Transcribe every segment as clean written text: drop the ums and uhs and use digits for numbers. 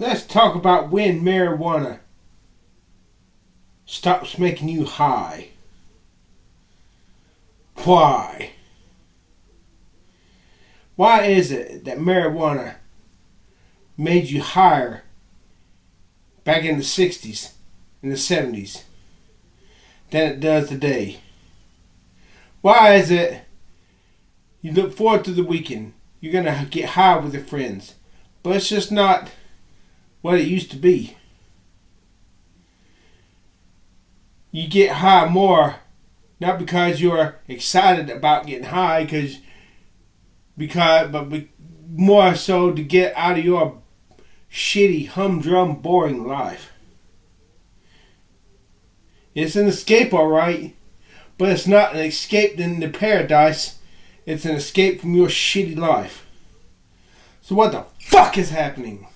Let's talk about when marijuana stops making you high. Why? Why is it that marijuana made you higher back in the 60s and the 70s than it does today? Why is it you look forward to the weekend, you're going to get high with your friends, but it's just not what it used to be? You get high more, not because you're excited about getting high, but more so to get out of your shitty, humdrum, boring life. It's an escape, alright, but it's not an escape into paradise. It's an escape from your shitty life. So what the fuck is happening?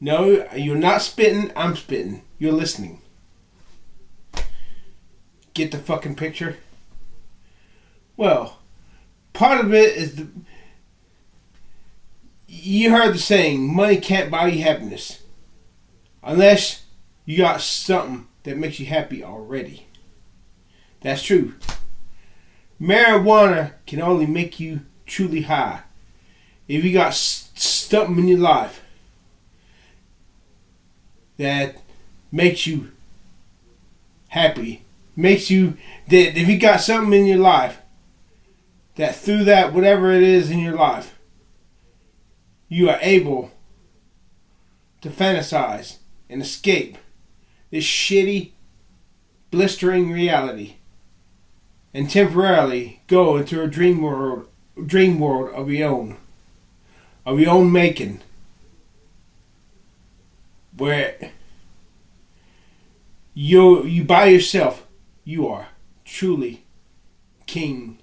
No, you're not spitting, I'm spitting. You're listening. Get the fucking picture? Well, part of it is you heard the saying, money can't buy you happiness. Unless you got something that makes you happy already. That's true. Marijuana can only make you truly high if you got something in your life that makes you happy. If you got something in your life that through that, whatever it is in your life, you are able to fantasize and escape this shitty, blistering reality and temporarily go into a dream world of your own making, where you by yourself, you are truly king,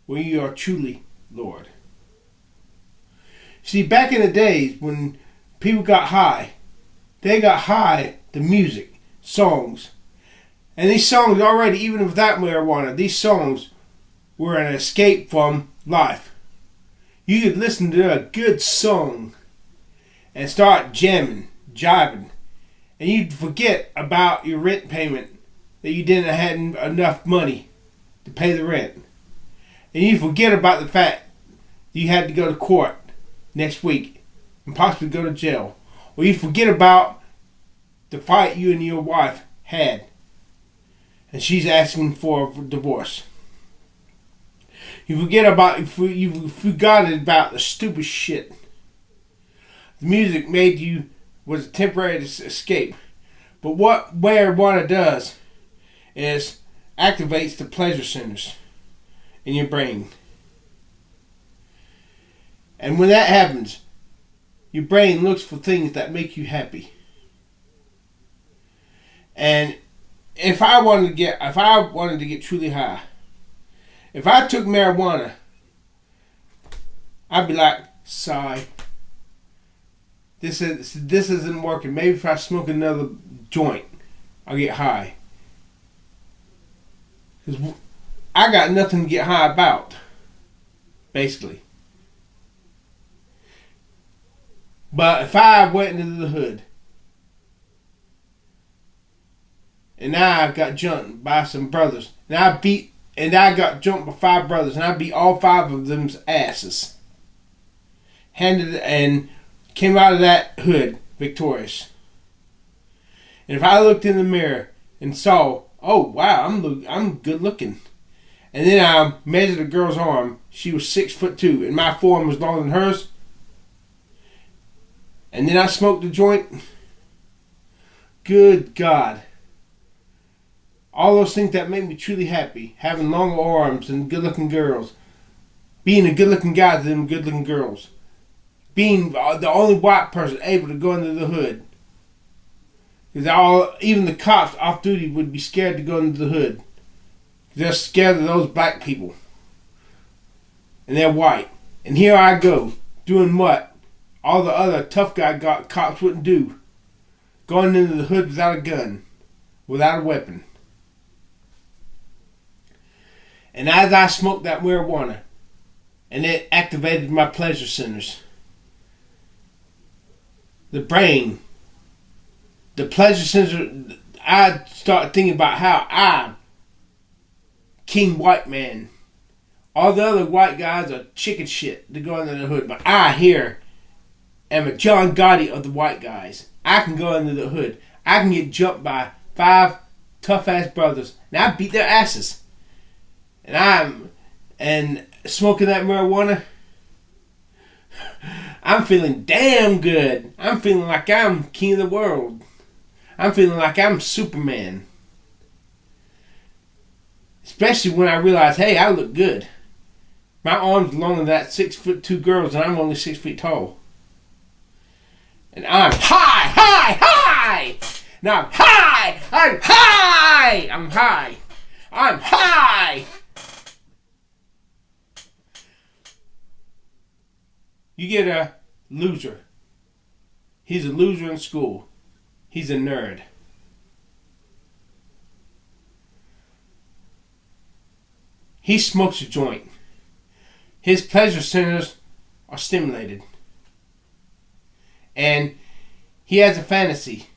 where you are truly Lord. See, back in the days when people got high, they got high to music, songs. And these songs already, even without marijuana, these songs were an escape from life. You could listen to a good song and start jamming, jiving, and you'd forget about your rent payment, that you didn't have enough money to pay the rent. And you'd forget about the fact that you had to go to court next week and possibly go to jail. Or you'd forget about the fight you and your wife had, and she's asking for a divorce. You forgot about the stupid shit. The music was a temporary escape. But what marijuana does is activates the pleasure centers in your brain. And when that happens, your brain looks for things that make you happy. And if I wanted to get truly high, if I took marijuana, I'd be like, sigh. This isn't working. Maybe if I smoke another joint, I'll get high. Because I got nothing to get high about, basically. But if I went into the hood, and I got jumped by some brothers, and I got jumped by 5 brothers, and I beat all 5 of them's asses, and came out of that hood victorious. And if I looked in the mirror and saw, oh wow, I'm good looking, and then I measured a girl's arm, she was 6'2", and my forearm was longer than hers, and then I smoked the joint, good God. All those things that make me truly happy, having longer arms and good-looking girls, being a good-looking guy to them good-looking girls, being the only white person able to go into the hood, because even the cops off duty would be scared to go into the hood. They're scared of those black people, and they're white. And here I go doing what all the other tough guy cops wouldn't do, going into the hood without a gun, without a weapon. And as I smoked that marijuana, and it activated my pleasure centers, the brain, the pleasure center. I start thinking about how I'm king white man. All the other white guys are chicken shit to go under the hood, but I here am a John Gotti of the white guys. I can go under the hood. I can get jumped by 5 tough ass brothers, and I beat their asses. And smoking that marijuana, I'm feeling damn good. I'm feeling like I'm king of the world. I'm feeling like I'm Superman. Especially when I realize, hey, I look good. My arms longer than that 6'2" girls, and I'm only 6 feet tall. And I'm high. And I'm high. I'm high. You get a loser. He's a loser in school. He's a nerd. He smokes a joint. His pleasure centers are stimulated. And he has a fantasy.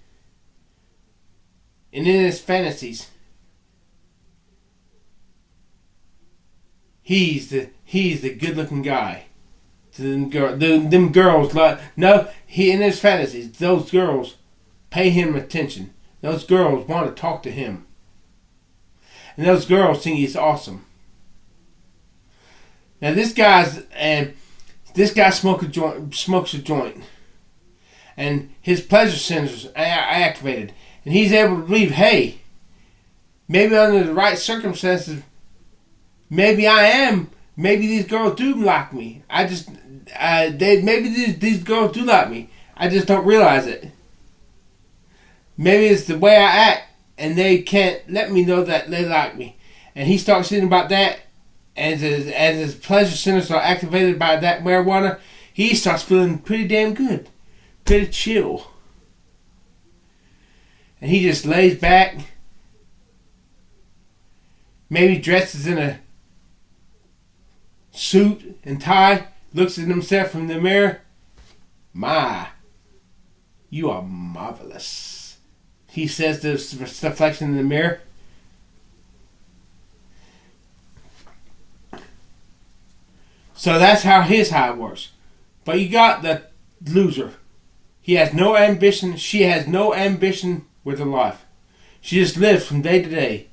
And in his fantasies, he's the good looking guy. Them girls in his fantasies, those girls pay him attention. Those girls want to talk to him. And those girls think he's awesome. Now this guy smokes a joint. And his pleasure centers are activated. And he's able to believe, hey, maybe under the right circumstances, maybe these girls do like me. Maybe these girls do like me. I just don't realize it. Maybe it's the way I act, and they can't let me know that they like me. And he starts thinking about that, as his pleasure centers are activated by that marijuana, he starts feeling pretty damn good, pretty chill. And he just lays back, maybe dresses in a suit and tie, looks at himself from the mirror. My, you are marvelous, he says to the reflection in the mirror. So that's how his high works. But you got the loser. He has no ambition. She has no ambition with her life. She just lives from day to day.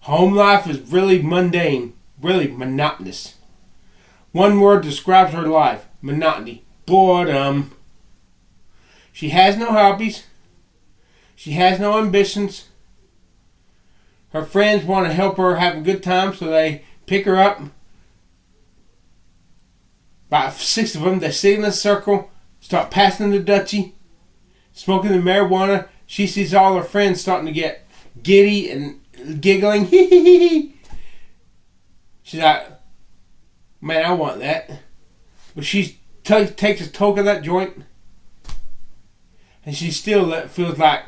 Home life is really mundane, really monotonous. One word describes her life: monotony, boredom. She has no hobbies. She has no ambitions. Her friends want to help her have a good time, so they pick her up. About 6 of them, they sit in a circle, start passing the Dutchie, smoking the marijuana. She sees all her friends starting to get giddy and giggling. She's like, man, I want that. But she takes a toke of that joint, and she still feels like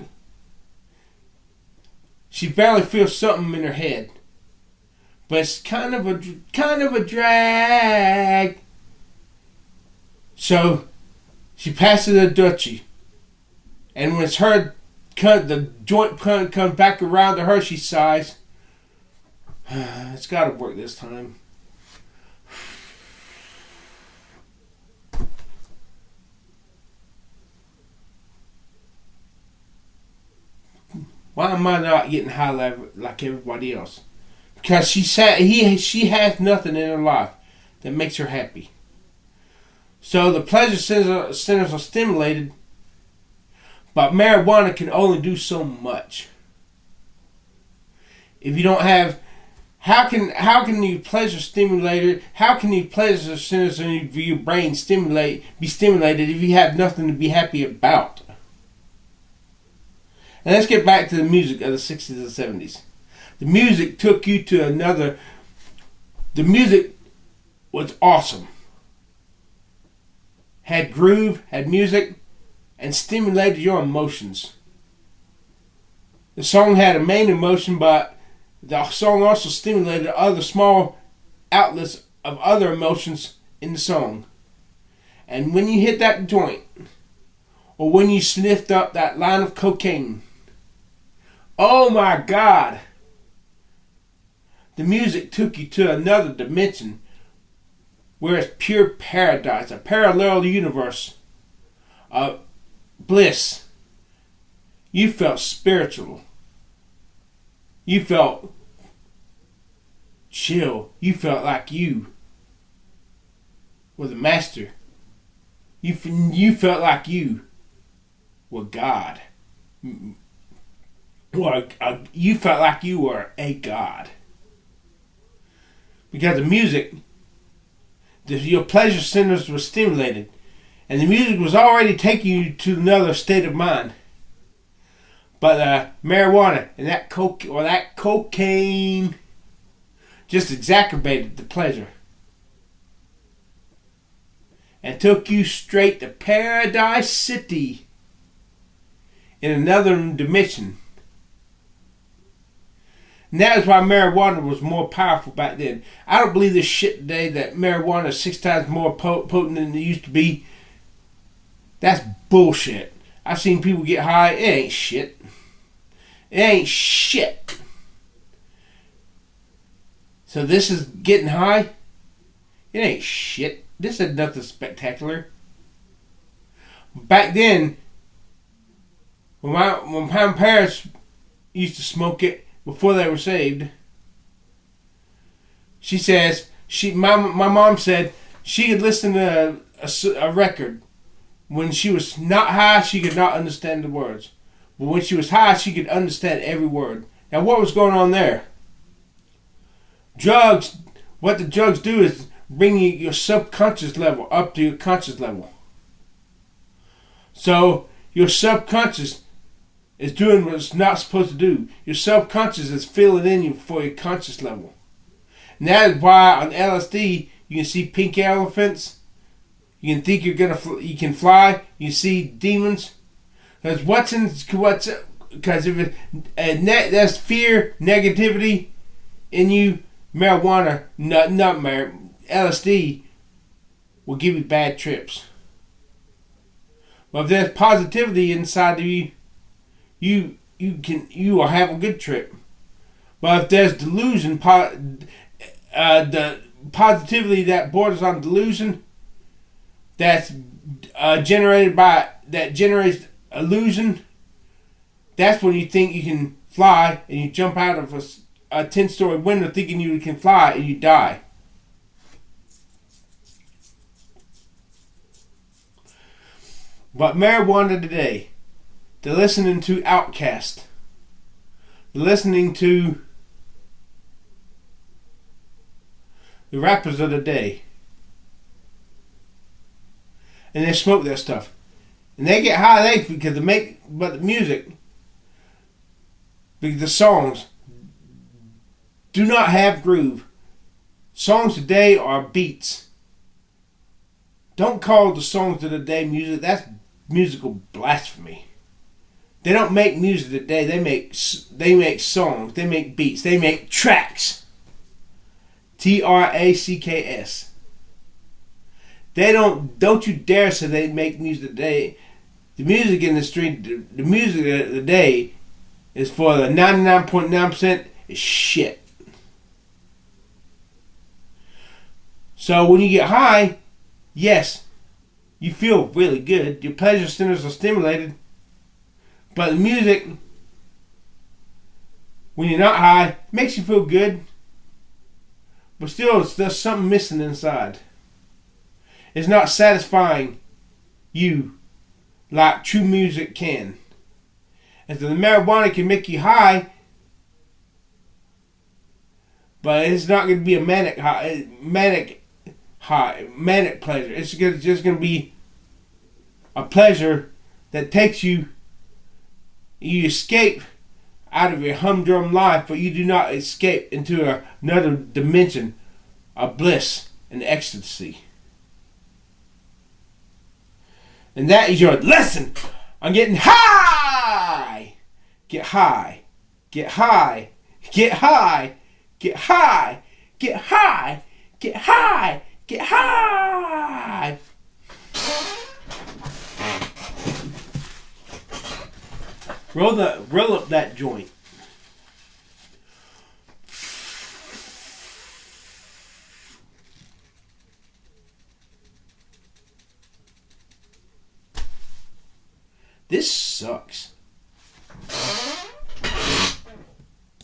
she barely feels something in her head. But it's kind of a drag. So she passes the Dutchie, and when it's her, the joint comes back around to her, she sighs. It's got to work this time. Why am I not getting high level like everybody else? Because she has nothing in her life that makes her happy. So the pleasure centers are stimulated, but marijuana can only do so much. If you don't have, how can the pleasure stimulator, how can the pleasure centers in your brain be stimulated if you have nothing to be happy about? And let's get back to the music of the 60s and 70s. The music took you to another. The music was awesome. Had groove, had music, and stimulated your emotions. The song had a main emotion, but the song also stimulated other small outlets of other emotions in the song. And when you hit that joint, or when you sniffed up that line of cocaine. Oh my God. The music took you to another dimension where it's pure paradise, a parallel universe of bliss. You felt spiritual. You felt chill. You felt like you were the master. You felt like you were God. Or you felt like you were a God. Because the music, your pleasure centers were stimulated. And the music was already taking you to another state of mind. But marijuana and that cocaine just exacerbated the pleasure. And took you straight to Paradise City in another dimension. And that is why marijuana was more powerful back then. I don't believe this shit today that marijuana is 6 times more potent than it used to be. That's bullshit. I've seen people get high. It ain't shit. It ain't shit. So this is getting high? It ain't shit. This is nothing spectacular. Back then, when my parents used to smoke it before they were saved, she says, my mom said she could listen to a record. When she was not high, she could not understand the words. But when she was high, she could understand every word. Now what was going on there? Drugs, what the drugs do is bring your subconscious level up to your conscious level. So your subconscious is doing what it's not supposed to do. Your subconscious is filling in you for your conscious level. And that is why on LSD you can see pink elephants. You can think you can fly. You see demons. Because because if that's fear, negativity in you. Marijuana, LSD will give you bad trips. But if there's positivity inside of you, you will have a good trip. But if there's delusion, the positivity that borders on delusion, that generates illusion, that's when you think you can fly and you jump out of a 10-story window thinking you can fly and you die. But marijuana today, they're listening to Outkast. They're listening to the rappers of the day. And they smoke that stuff. And they get high because they make, but the music, because the songs do not have groove. Songs today are beats. Don't call the songs of the day music. That's musical blasphemy. They don't make music today. They make songs. They make beats. They make tracks. Tracks. They don't you dare say they make music today. The music industry, the music of the day is for the 99.9% is shit. So when you get high, yes, you feel really good. Your pleasure centers are stimulated. But the music, when you're not high, makes you feel good. But still, there's something missing inside. It's not satisfying you like true music can. And so the marijuana can make you high, but it's not going to be a manic pleasure. It's just going to be a pleasure that takes you escape out of your humdrum life, but you do not escape into another dimension of bliss and ecstasy. And that is your lesson on getting high. Get high. Get high. Get high. Get high. Get high. Get high. Get high. Roll up that joint. This sucks.